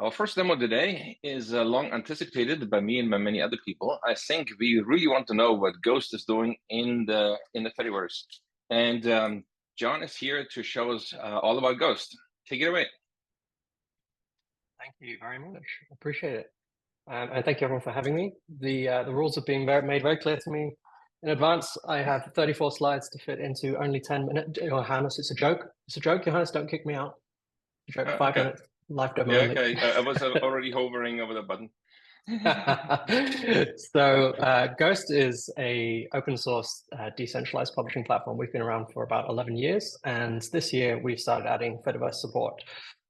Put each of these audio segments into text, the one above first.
Our first demo today is long anticipated by me and by many other people. I think we really want to know what Ghost is doing in the Fediverse. And John is here to show us all about Ghost. Take it away. Thank you very much. Appreciate it. And thank you everyone for having me. The rules have been made very clear to me in advance. I have 34 slides to fit into only 10 minutes. Johannes, it's a joke. It's a joke, Johannes, don't kick me out. Joke, 5 minutes, live demo. Yeah, okay. I was already hovering over the button. So Ghost is a open source decentralized publishing platform. We've been around for about 11 years. And this year we've started adding Fediverse support.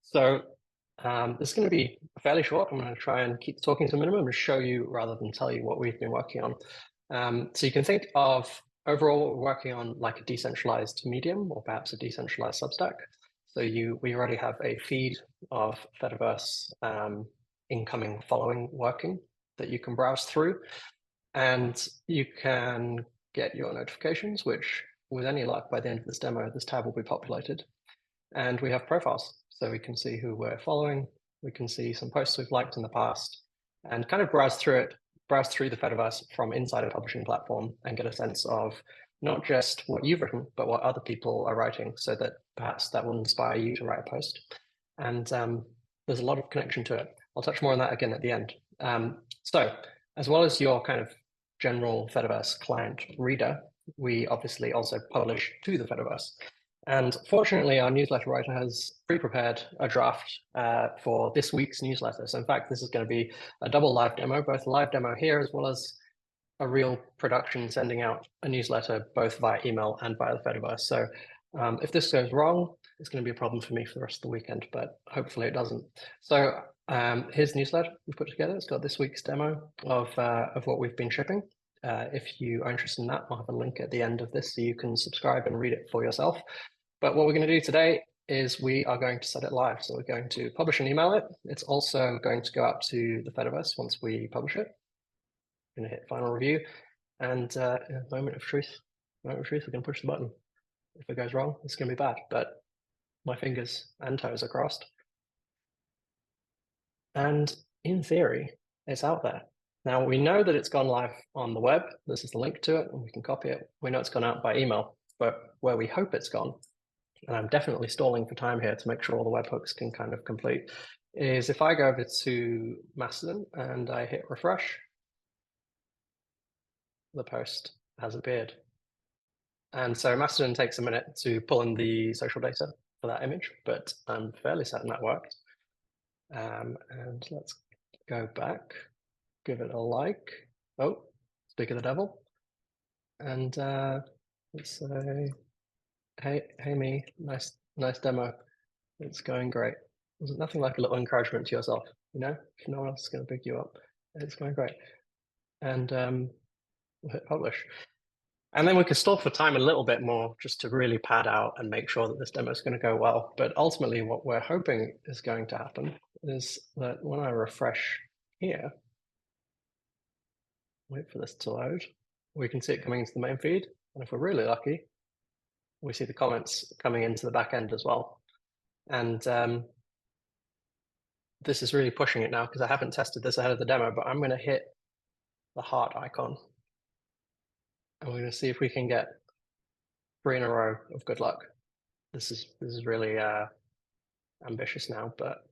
So this is going to be fairly short. I'm going to try and keep talking to a minimum and show you rather than tell you what we've been working on. So you can think of overall we're working on like a decentralized Medium or perhaps a decentralized Substack. So we already have a feed of Fediverse incoming following working that you can browse through, and you can get your notifications, which with any luck by the end of this demo, this tab will be populated. And we have profiles, so we can see who we're following. We can see some posts we've liked in the past and kind of browse through the Fediverse from inside a publishing platform and get a sense of not just what you've written, but what other people are writing, so that perhaps that will inspire you to write a post. And there's a lot of connection to it. I'll touch more on that again at the end. So as well as your kind of general Fediverse client reader, we obviously also publish to the Fediverse. And fortunately, our newsletter writer has pre-prepared a draft for this week's newsletter. So in fact, this is going to be a double live demo, both a live demo here as well as a real production sending out a newsletter both via email and via the Fediverse. So if this goes wrong, it's going to be a problem for me for the rest of the weekend, but hopefully it doesn't. So here's the newsletter we've put together. It's got this week's demo of what we've been shipping. If you are interested in that, I'll have a link at the end of this so you can subscribe and read it for yourself. But what we're going to do today is we are going to set it live. So we're going to publish and email it. It's also going to go out to the Fediverse once we publish it. I'm going to hit final review. And in a moment of truth, we're going to push the button. If it goes wrong, it's going to be bad, but my fingers and toes are crossed. And in theory, it's out there. Now, we know that it's gone live on the web. This is the link to it, and we can copy it. We know it's gone out by email, but where we hope it's gone, and I'm definitely stalling for time here to make sure all the webhooks can kind of complete, is if I go over to Mastodon and I hit refresh, the post has appeared. And so Mastodon takes a minute to pull in the social data for that image, but I'm fairly certain that worked. And let's go back, give it a like. Oh, speak of the devil. And let's say, hey me, nice demo. It's going great. There's nothing like a little encouragement to yourself, you know, if no one else is going to pick you up. It's going great. And we'll hit publish. And then we can stall for time a little bit more just to really pad out and make sure that this demo is going to go well. But ultimately, what we're hoping is going to happen is that when I refresh here, wait for this to load, we can see it coming into the main feed. And if we're really lucky, we see the comments coming into the back end as well. And this is really pushing it now because I haven't tested this ahead of the demo, but I'm going to hit the heart icon. And we're going to see if we can get 3 in a row of good luck. This is really ambitious now, but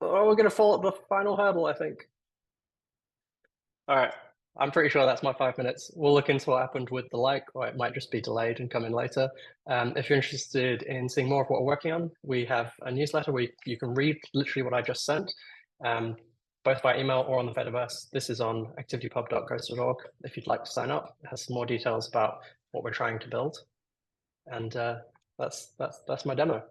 we're going to fall at the final hurdle, I think. All right, I'm pretty sure that's my 5 minutes. We'll look into what happened with the like, or it might just be delayed and come in later. If you're interested in seeing more of what we're working on, we have a newsletter where you can read literally what I just sent, both by email or on the Fediverse. This is on activitypub.ghost.org. If you'd like to sign up, it has some more details about what we're trying to build. And that's my demo.